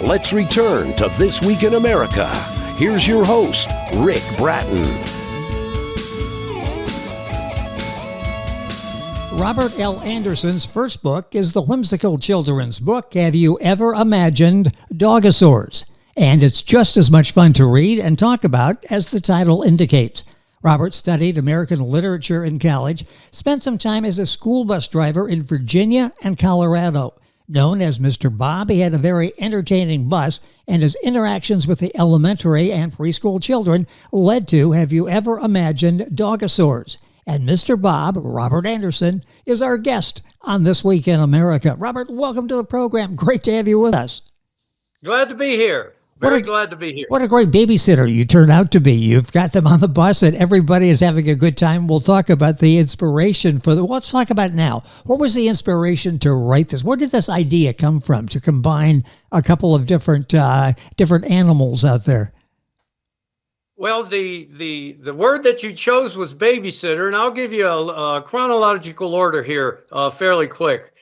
Let's return to This Week in America. Here's your host, Rick Bratton. Robert L. Anderson's first book is the whimsical children's book, Have You Ever Imagined Dogosaurs? And it's just as much fun to read and talk about as the title indicates. Robert studied American literature in college, spent some time as a school bus driver in Virginia and Colorado. Known as Mr. Bob, he had a very entertaining bus, and his interactions with the elementary and preschool children led to Have You Ever Imagined Dogosaurs? And Mr. Bob, Robert Anderson, is our guest on This Week in America. Robert, welcome to the program. Great to have you with us. Glad to be here. Very glad to be here. What a great babysitter you turned out to be. You've got them on the bus and everybody is having a good time. We'll talk about the inspiration let's talk about it now. What was the inspiration to write this? Where did this idea come from to combine a couple of different animals out there? Well, the word that you chose was babysitter, and I'll give you a chronological order here fairly quick.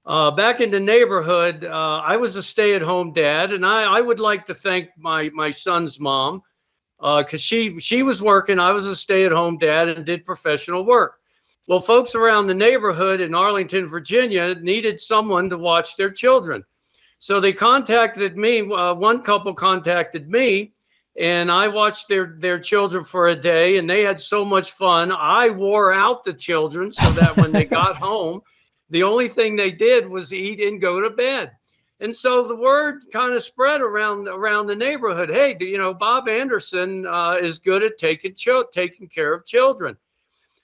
Back in the neighborhood, I was a stay-at-home dad, and I would like to thank my son's mom because she was working. I was a stay-at-home dad and did professional work. Well, folks around the neighborhood in Arlington, Virginia, needed someone to watch their children. So they contacted me. One couple contacted me, and I watched their children for a day, and they had so much fun. I wore out the children so that when they got home, the only thing they did was eat and go to bed. And so the word kind of spread around the neighborhood. Hey, Bob Anderson is good at taking care of children.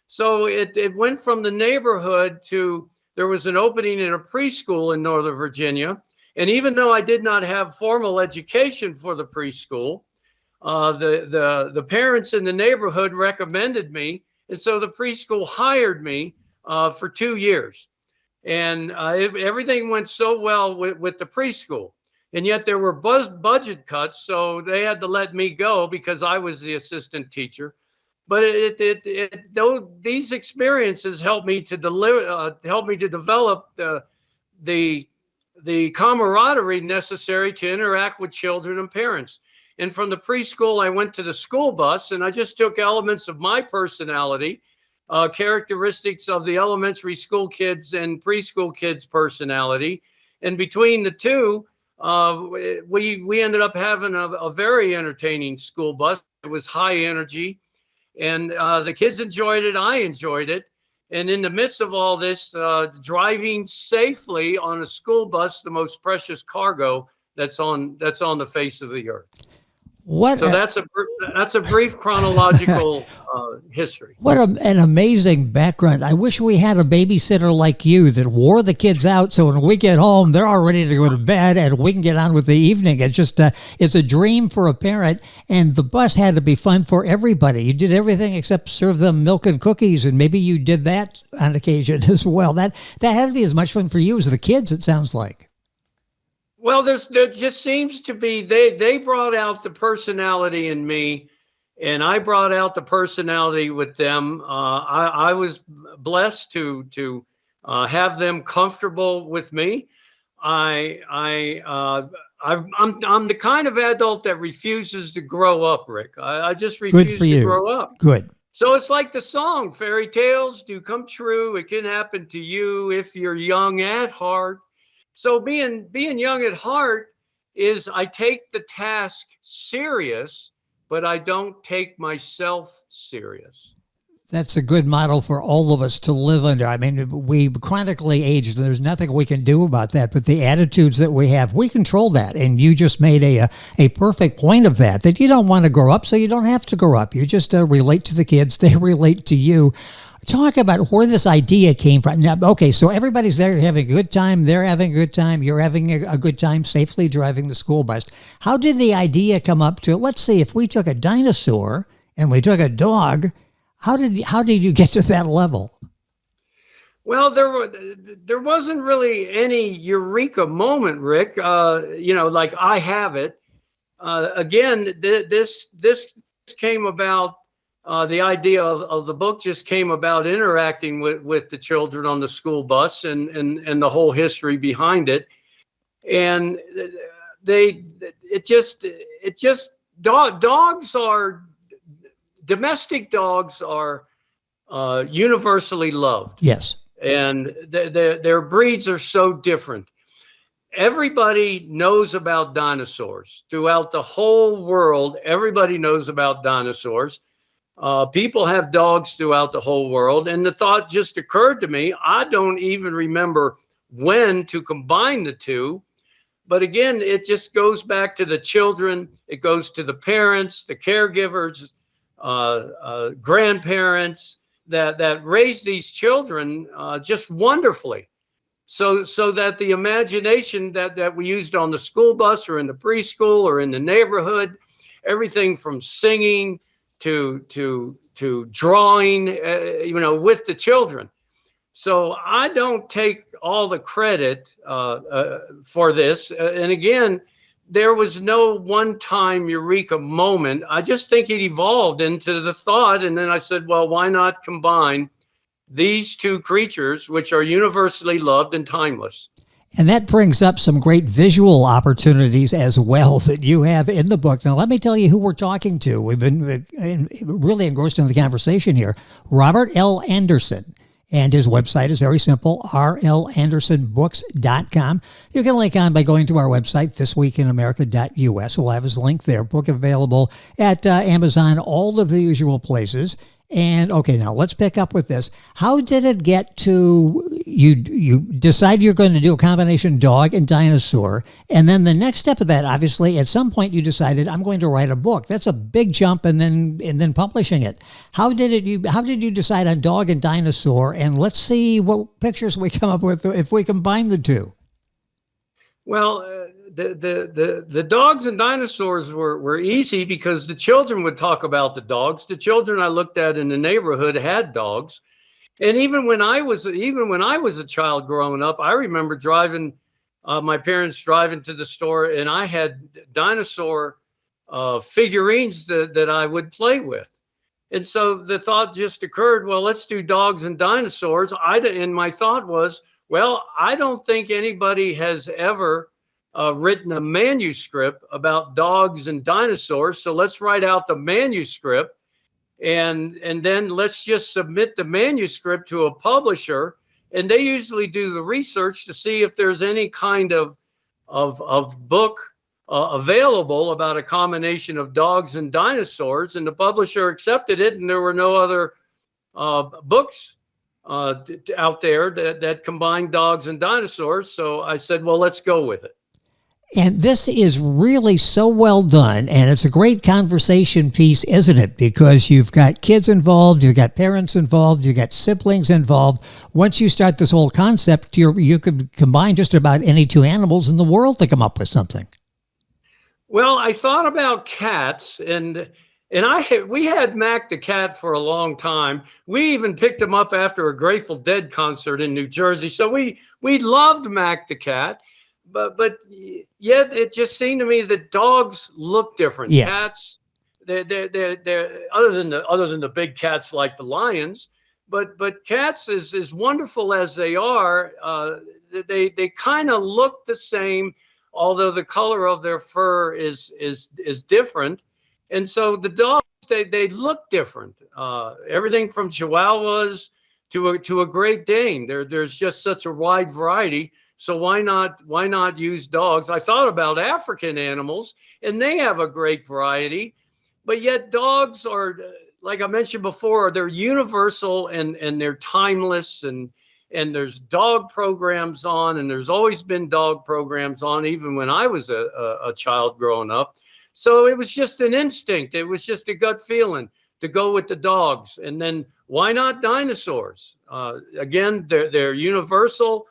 So it went from the neighborhood to, there was an opening in a preschool in Northern Virginia. And even though I did not have formal education for the preschool, the parents in the neighborhood recommended me. And so the preschool hired me for 2 years. And everything went so well with the preschool. And yet there were budget cuts, so they had to let me go because I was the assistant teacher. But these experiences helped me to develop the camaraderie necessary to interact with children and parents. And from the preschool, I went to the school bus, and I just took elements of my personality, characteristics of the elementary school kids and preschool kids' personality. And between the two, we ended up having a very entertaining school bus. It was high energy, and the kids enjoyed it. I enjoyed it. And in the midst of all this, driving safely on a school bus, the most precious cargo that's on the face of the earth. That's a brief chronological history. What an amazing background. I wish we had a babysitter like you that wore the kids out so when we get home, they're all ready to go to bed and we can get on with the evening. It's just, it's a dream for a parent, and the bus had to be fun for everybody. You did everything except serve them milk and cookies, and maybe you did that on occasion as well. That had to be as much fun for you as the kids, it sounds like. Well, there just seems to be, they brought out the personality in me, and I brought out the personality with them. I was blessed to have them comfortable with me. I'm the kind of adult that refuses to grow up, Rick. I just refuse to grow up. Good. So it's like the song, fairy tales do come true. It can happen to you if you're young at heart. So being young at heart is I take the task serious, but I don't take myself serious. That's a good model for all of us to live under. I mean, we chronically age. There's nothing we can do about that, but the attitudes that we have, we control that. And you just made a perfect point of that you don't want to grow up, so you don't have to grow up. You just relate to the kids. They relate to you. Talk about where this idea came from. Now, okay, so everybody's there having a good time. They're having a good time. You're having a good time safely driving the school bus. How did the idea come up to, let's see, if we took a dinosaur and we took a dog, how did you get to that level? Well, there wasn't really any eureka moment, Rick. Like I have it. Again, this came about. The idea of the book just came about interacting with the children on the school bus and the whole history behind it. And dogs are, domestic dogs are universally loved. Yes. And their breeds are so different. Everybody knows about dinosaurs throughout the whole world. Everybody knows about dinosaurs. People have dogs throughout the whole world. And the thought just occurred to me, I don't even remember when to combine the two. But again, it just goes back to the children. It goes to the parents, the caregivers, grandparents that raise these children just wonderfully. So that the imagination that we used on the school bus or in the preschool or in the neighborhood, everything from singing to drawing, with the children. So I don't take all the credit for this. And again, there was no one-time eureka moment. I just think it evolved into the thought. And then I said, well, why not combine these two creatures, which are universally loved and timeless? And that brings up some great visual opportunities as well that you have in the book. Now, let me tell you who we're talking to. We've been really engrossed in the conversation here. Robert L. Anderson. And his website is very simple, rlandersonbooks.com. You can link on by going to our website, thisweekinamerica.us. We'll have his link there. Book available at Amazon, all of the usual places. And okay, now let's pick up with this. How did it get to you decide you're going to do a combination dog and dinosaur, and then the next step of that, obviously, at some point you decided I'm going to write a book. That's a big jump, and then publishing it. How did you decide on dog and dinosaur? And let's see what pictures we come up with if we combine the two. Well, the dogs and dinosaurs were easy because the children would talk about the dogs. The children I looked at in the neighborhood had dogs. And even when I was a child growing up, I remember my parents driving to the store, and I had dinosaur figurines that I would play with. And so the thought just occurred, well, let's do dogs and dinosaurs. And my thought was, well, I don't think anybody has ever written a manuscript about dogs and dinosaurs. So let's write out the manuscript. And then let's just submit the manuscript to a publisher, and they usually do the research to see if there's any kind of book available about a combination of dogs and dinosaurs. And the publisher accepted it, and there were no other books out there that combined dogs and dinosaurs. So I said, well, let's go with it. And this is really so well done, and it's a great conversation piece, isn't it? Because you've got kids involved, you've got parents involved, you've got siblings involved. Once you start this whole concept, you could combine just about any two animals in the world to come up with something. Well, I thought about cats, and we had Mac the cat for a long time. We even picked him up after a Grateful Dead concert in New Jersey. So we loved Mac the cat. But yet it just seemed to me that dogs look different. Yes. Cats, they're other than the big cats like the lions, but cats, as wonderful as they are, they kind of look the same, although the color of their fur is different. And so the dogs, they look different. Everything from Chihuahuas to a Great Dane. There's just such a wide variety. So why not use dogs? I thought about African animals, and they have a great variety, but yet dogs are, like I mentioned before, they're universal and they're timeless, and there's dog programs on, and there's always been dog programs on, even when I was a child growing up. So it was just an instinct. It was just a gut feeling to go with the dogs. And then why not dinosaurs? Again, they're universal.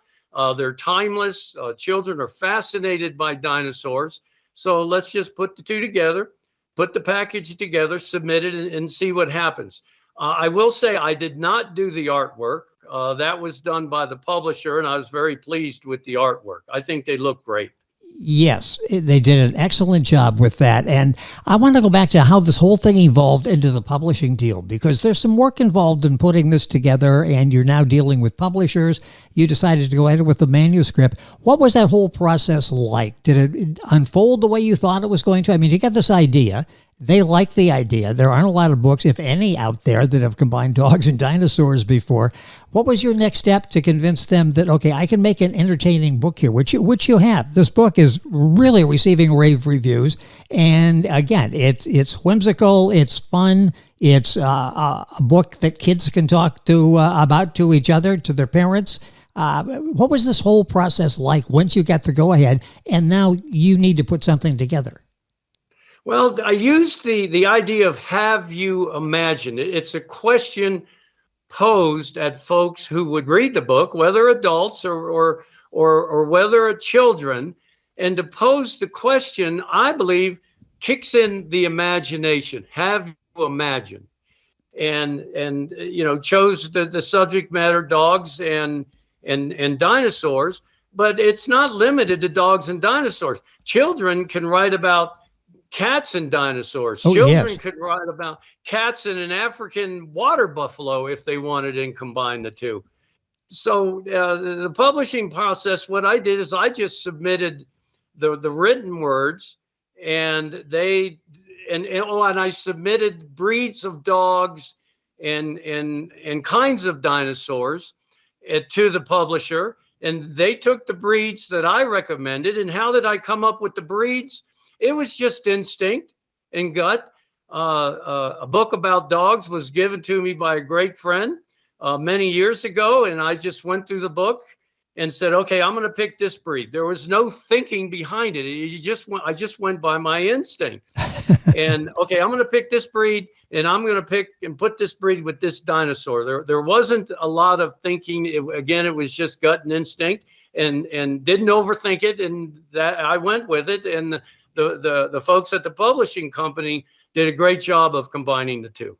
They're timeless. Children are fascinated by dinosaurs. So let's just put the two together, put the package together, submit it, and see what happens. I will say I did not do the artwork. That was done by the publisher, and I was very pleased with the artwork. I think they look great. Yes, they did an excellent job with that. And I want to go back to how this whole thing evolved into the publishing deal, because there's some work involved in putting this together, and you're now dealing with publishers. You decided to go ahead with the manuscript. What was that whole process like? Did it unfold the way you thought it was going to? I mean, you got this idea. They like the idea. There aren't a lot of books, if any, out there that have combined dogs and dinosaurs before. What was your next step to convince them that, okay, I can make an entertaining book here, which you have. This book is really receiving rave reviews. And again, it's whimsical, it's fun, it's a book that kids can talk to about to each other, to their parents. What was this whole process like once you got the go-ahead, and now you need to put something together? Well, I used the idea of have you imagined. It's a question posed at folks who would read the book, whether adults or whether children, and to pose the question, I believe, kicks in the imagination. Have you imagined? And chose the subject matter, dogs and dinosaurs, but it's not limited to dogs and dinosaurs. Children can write about cats and dinosaurs. Children yes. could write about cats and an African water buffalo if they wanted and combine the two. So the publishing process, what I did is I just submitted the written words, and I submitted breeds of dogs and kinds of dinosaurs to the publisher, and they took the breeds that I recommended. And how did I come up with the breeds? It was just instinct and gut. A book about dogs was given to me by a great friend many years ago, and I just went through the book and said, okay, I'm going to pick this breed. There was no thinking behind it. I just went by my instinct. And okay, I'm going to pick this breed, and I'm going to pick and put this breed with this dinosaur. There wasn't a lot of thinking. It was just gut and instinct, and didn't overthink it, and that I went with it. And the folks at the publishing company did a great job of combining the two.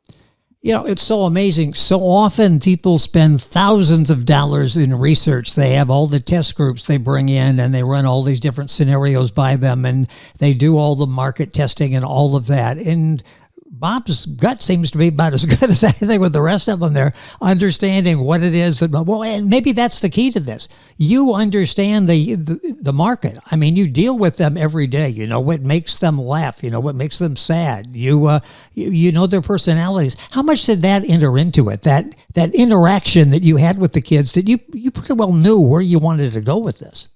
You know, it's so amazing. So often people spend thousands of dollars in research. They have all the test groups they bring in, and they run all these different scenarios by them, and they do all the market testing and all of that. And Bob's gut seems to be about as good as anything with the rest of them. They're understanding what it is. And maybe that's the key to this. You understand the market. I mean, you deal with them every day. You know what makes them laugh. You know what makes them sad. You know their personalities. How much did that enter into it? That interaction that you had with the kids, that you pretty well knew where you wanted to go with this.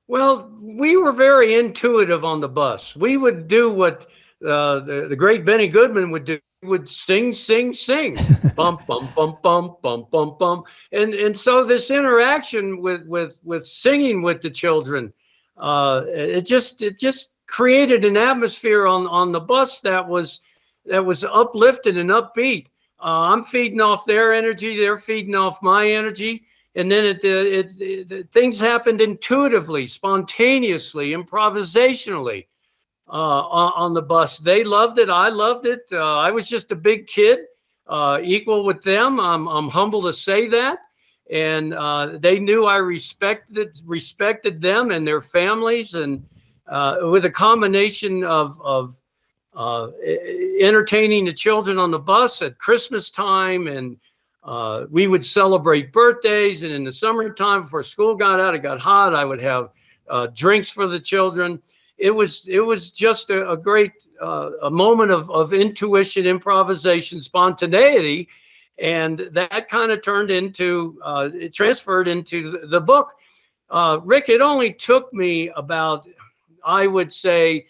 Well, we were very intuitive on the bus. We would do what the great Benny Goodman would do. He would sing, bum, bum, bum, bum, bum, bum, bum. And so this interaction with singing with the children, it just created an atmosphere on the bus that was uplifted and upbeat. I'm feeding off their energy, they're feeding off my energy. And then things happened intuitively, spontaneously, improvisationally. On the bus. They loved it. I loved it. I was just a big kid, equal with them. I'm humble to say that. And they knew I respected them and their families. And with a combination of entertaining the children on the bus at Christmas time, and we would celebrate birthdays. And in the summertime, before school got out, it got hot, I would have drinks for the children. It was just a great a moment of intuition, improvisation, spontaneity, and that kind of it transferred into the book. Rick, it only took me about, I would say,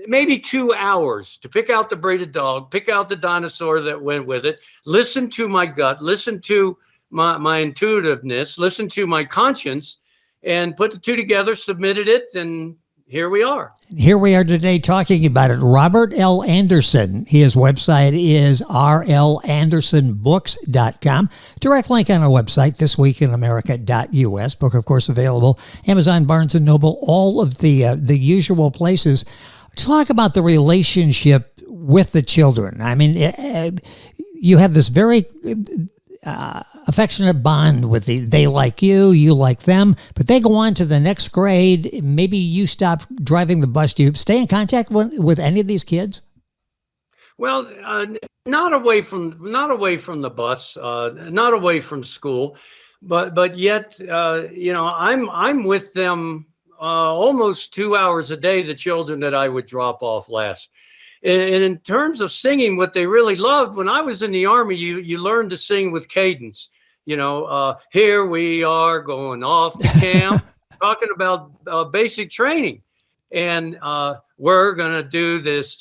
maybe 2 hours to pick out the breed of dog, pick out the dinosaur that went with it, listen to my gut, listen to my intuitiveness, listen to my conscience, and put the two together, submitted it, and here we are. Here we are today talking about it. Robert L. Anderson, his website is rlandersonbooks.com. Direct link on our website, thisweekinamerica.us. Book, of course, available. Amazon, Barnes & Noble, all of the usual places. Talk about the relationship with the children. I mean, you have this very affectionate bond with they like you like them, but they go on to the next grade. Maybe you stop driving the bus. Do you stay in contact with any of these kids? Well, not away from the bus, not away from school, but yet, I'm with them almost 2 hours a day. The children that I would drop off last. And in terms of singing, what they really loved when I was in the Army, you learned to sing with cadence. Here we are going off to camp, talking about basic training. And we're going to do this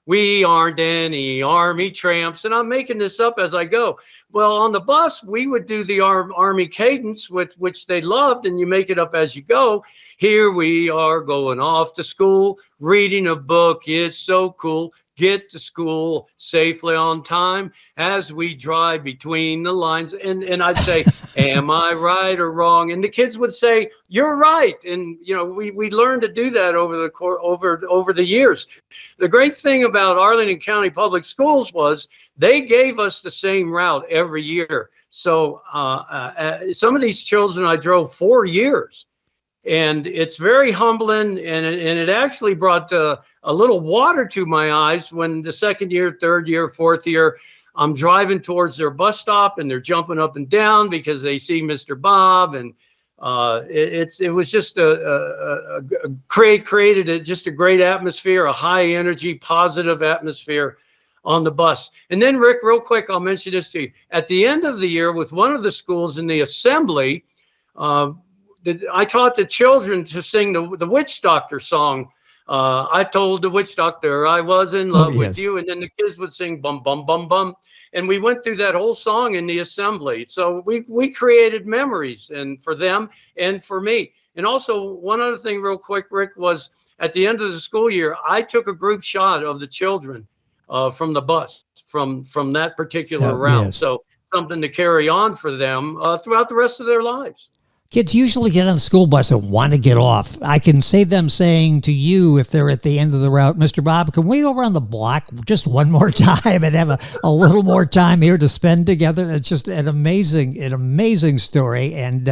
we aren't any Army tramps. And I'm making this up as I go. Well, on the bus, we would do the Army cadence, which they loved, and you make it up as you go. Here we are going off to school, reading a book. It's so cool. Get to school safely on time as we drive between the lines. And I'd say, am I right or wrong? And the kids would say, you're right. And, we learned to do that over the years. The great thing about Arlington County Public Schools was they gave us the same route every year. So some of these children I drove 4 years. And it's very humbling, and it actually brought a little water to my eyes when the second year, third year, fourth year, I'm driving towards their bus stop, and they're jumping up and down because they see Mr. Bob, and it was just created just a great atmosphere, a high energy, positive atmosphere on the bus. And then, Rick, real quick, I'll mention this to you. At the end of the year, with one of the schools in the assembly, I taught the children to sing the witch doctor song. I told the witch doctor I was in love with you. And then the kids would sing bum, bum, bum, bum. And we went through that whole song in the assembly. So we created memories, and for them and for me. And also one other thing real quick, Rick, was at the end of the school year, I took a group shot of the children from the bus from that particular route. Yes. So something to carry on for them throughout the rest of their lives. Kids usually get on the school bus and want to get off. I can see them saying to you, if they're at the end of the route, Mr. Bob, can we go around the block just one more time and have a little more time here to spend together? It's just an amazing story. And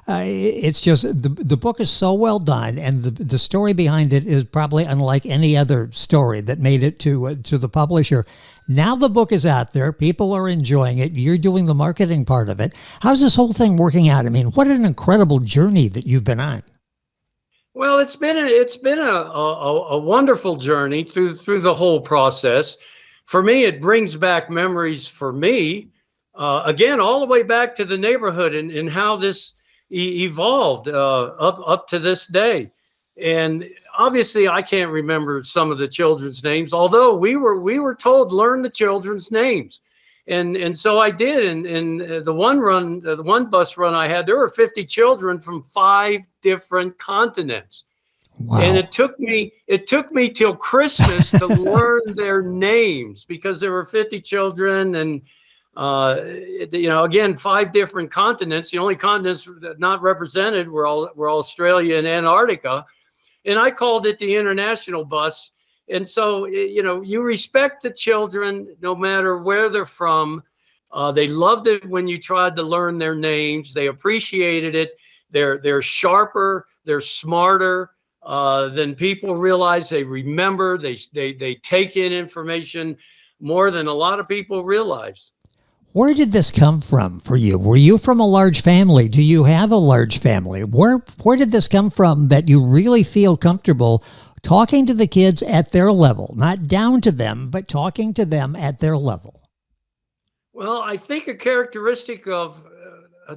it's just, the book is so well done. And the story behind it is probably unlike any other story that made it to the publisher. Now the book is out there. People are enjoying it. You're doing the marketing part of it. How's this whole thing working out? I mean, what an incredible journey that you've been on. Well, it's been a wonderful journey through the whole process. For me, it brings back memories for me, again, all the way back to the neighborhood and how this evolved up to this day. And obviously, I can't remember some of the children's names, although we were told learn the children's names, and so I did. And the one bus run I had, there were 50 children from 5 different continents. Wow. And it took me till Christmas to learn their names, because there were 50 children, and again, 5 different continents. The only continents not represented were Australia and Antarctica. And I called it the international bus. And so, you respect the children no matter where they're from. They loved it when you tried to learn their names. They appreciated it. They're sharper. They're smarter than people realize. They remember. They take in information more than a lot of people realize. Where did this come from for you? Were you from a large family? Do you have a large family? Where did this come from that you really feel comfortable talking to the kids at their level, not down to them, but talking to them at their level? Well, I think a characteristic of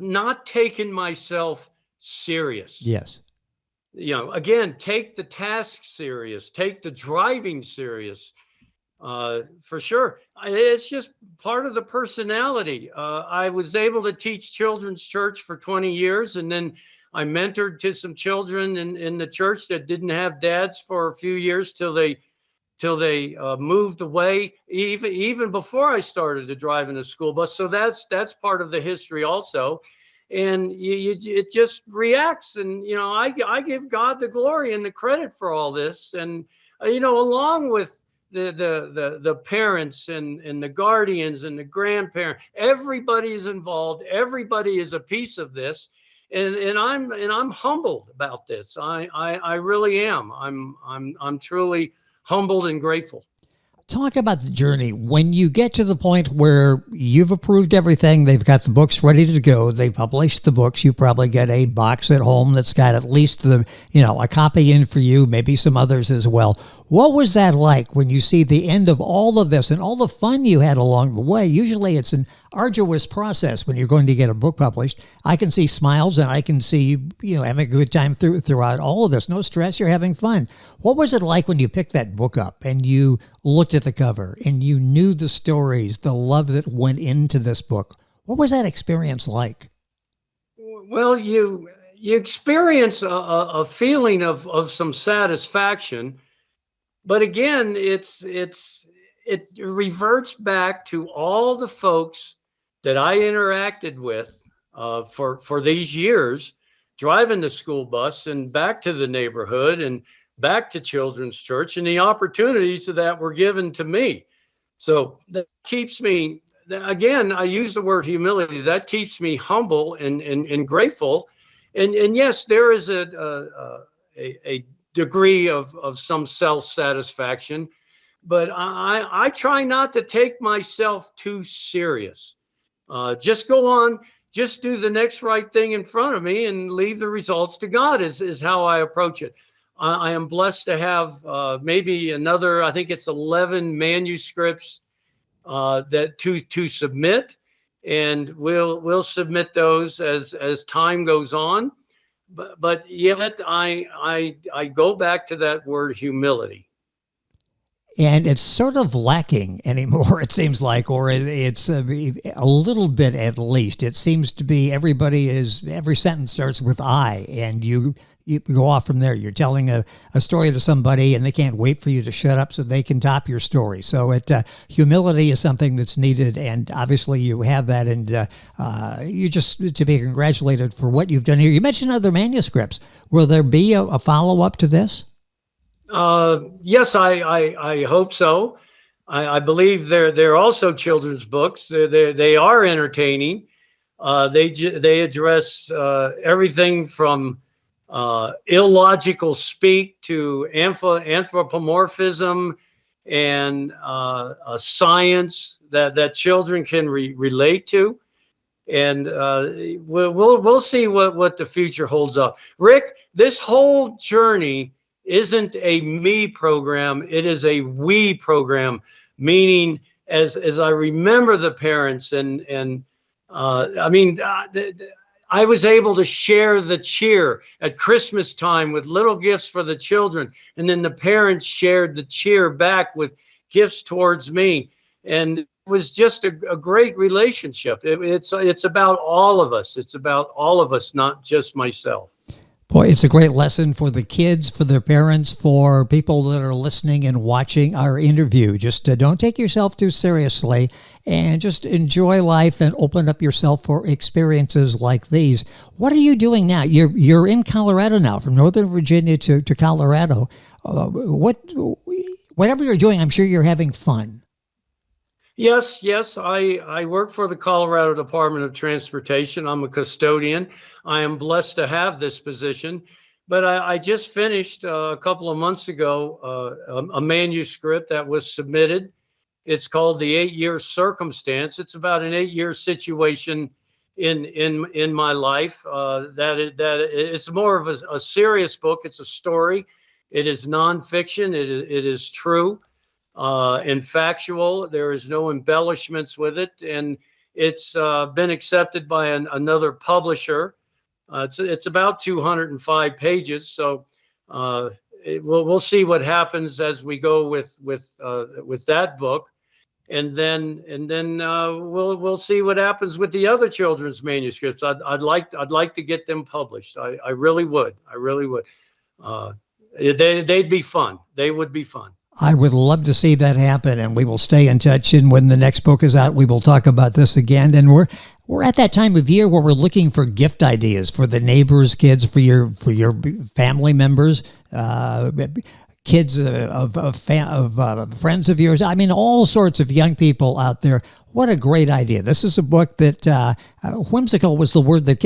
not taking myself serious. Yes. Again, take the task serious, take the driving serious. For sure. It's just part of the personality. I was able to teach children's church for 20 years, and then I mentored to some children in the church that didn't have dads for a few years till they moved away, even before I started to drive in a school bus. So that's part of the history also. And it just reacts. And, I give God the glory and the credit for all this. And, along with the parents and the guardians and the grandparents. Everybody is involved. Everybody is a piece of this, and I'm humbled about this. I really am. I'm truly humbled and grateful. Talk about the journey. When you get to the point where you've approved everything, they've got the books ready to go, they published the books, you probably get a box at home that's got at least a copy in for you, maybe some others as well. What was that like when you see the end of all of this and all the fun you had along the way? Usually it's an arduous process when you're going to get a book published. I can see smiles and I can see you having a good time throughout all of this. No stress, you're having fun. What was it like when you picked that book up and you looked at the cover and you knew the stories, the love that went into this book? What was that experience like? Well, you experience a feeling of some satisfaction, but again, it reverts back to all the folks that I interacted with for these years, driving the school bus and back to the neighborhood and back to Children's Church, and the opportunities that were given to me. So that keeps me, again, I use the word humility, that keeps me humble and grateful. And yes, there is a degree of some self-satisfaction, but I try not to take myself too serious. Just go on, just do the next right thing in front of me and leave the results to God is how I approach it. I am blessed to have maybe another, I think it's 11 manuscripts that to submit, and we'll submit those as time goes on. But yet I go back to that word humility. And it's sort of lacking anymore, it seems like, or it's a little bit at least. It seems to be every sentence starts with I, and you go off from there. You're telling a story to somebody, and they can't wait for you to shut up so they can top your story. So humility is something that's needed, and obviously you have that, and you just to be congratulated for what you've done here. You mentioned other manuscripts. Will there be a follow-up to this? Yes, I hope so. I believe they're also children's books. They are entertaining. They address everything from illogical speak to anthropomorphism and science that children can relate to. And we'll see what the future holds up. Rick, this whole journey isn't a me program, it is a we program, meaning as I remember the parents and I was able to share the cheer at Christmas time with little gifts for the children, and then the parents shared the cheer back with gifts towards me, and it was just a great relationship. It's about all of us. It's about all of us, not just myself. Boy, it's a great lesson for the kids, for their parents, for people that are listening and watching our interview. Just don't take yourself too seriously and just enjoy life and open up yourself for experiences like these. What are you doing now? You're in Colorado now, from Northern Virginia to Colorado. Whatever you're doing, I'm sure you're having fun. Yes. I work for the Colorado Department of Transportation. I'm a custodian. I am blessed to have this position, but I just finished a couple of months ago a manuscript that was submitted. It's called The 8-Year Circumstance. It's about an 8-year situation in my life. That it's more of a serious book. It's a story. It is nonfiction. It is true. And factual. There is no embellishments with it, and it's been accepted by another publisher. It's about 205 pages, so we'll see what happens as we go with that book, and then we'll see what happens with the other children's manuscripts. I'd like to get them published. I really would. They'd be fun. They would be fun. I would love to see that happen, and we will stay in touch. And when the next book is out, we will talk about this again. And we're at that time of year where we're looking for gift ideas for the neighbors' kids, for your family members. Kids kids of friends of yours. I mean, all sorts of young people out there. What a great idea. This is a book that whimsical was the word that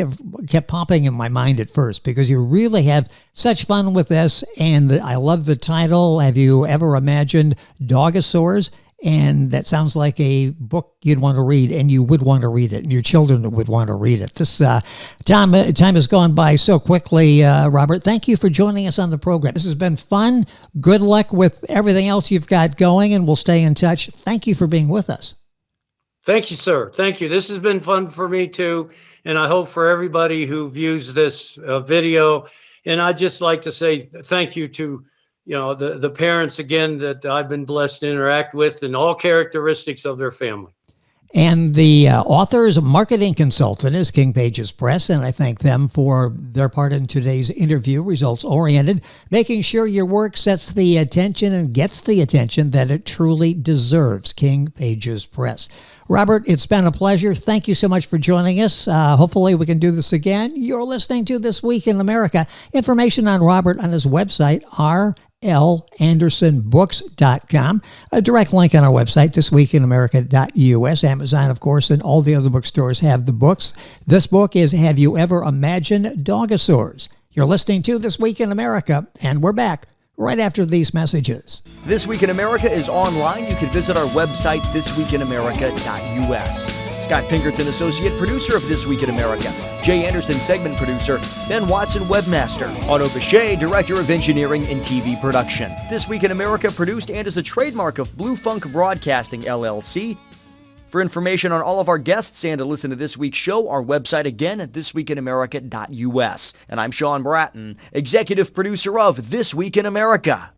kept popping in my mind at first, because you really have such fun with this. And I love the title. Have you ever imagined Dogosaurs? And that sounds like a book you'd want to read, and you would want to read it, and your children would want to read it. This time has gone by so quickly, Robert. Thank you for joining us on the program. This has been fun. Good luck with everything else you've got going, and we'll stay in touch. Thank you for being with us. Thank you, sir. Thank you. This has been fun for me, too, and I hope for everybody who views this video. And I'd just like to say thank you to the parents, again, that I've been blessed to interact with, and all characteristics of their family. And the author's marketing consultant is King Pages Press, and I thank them for their part in today's interview, results-oriented, making sure your work sets the attention and gets the attention that it truly deserves. King Pages Press. Robert, it's been a pleasure. Thank you so much for joining us. Hopefully we can do this again. You're listening to This Week in America. Information on Robert on his website, LAndersonbooks.com. A direct link on our website, thisweekinamerica.us. Amazon, of course, and all the other bookstores have the books. This book is Have You Ever Imagined Dogosaurs? You're listening to This Week in America, and we're back right after these messages. This Week in America is online. You can visit our website, thisweekinamerica.us. Scott Pinkerton, Associate Producer of This Week in America. Jay Anderson, Segment Producer. Ben Watson, Webmaster. Otto Bechet, Director of Engineering and TV Production. This Week in America produced and is a trademark of Blue Funk Broadcasting, LLC. For information on all of our guests and to listen to this week's show, our website again at thisweekinamerica.us. And I'm Sean Bratton, Executive Producer of This Week in America.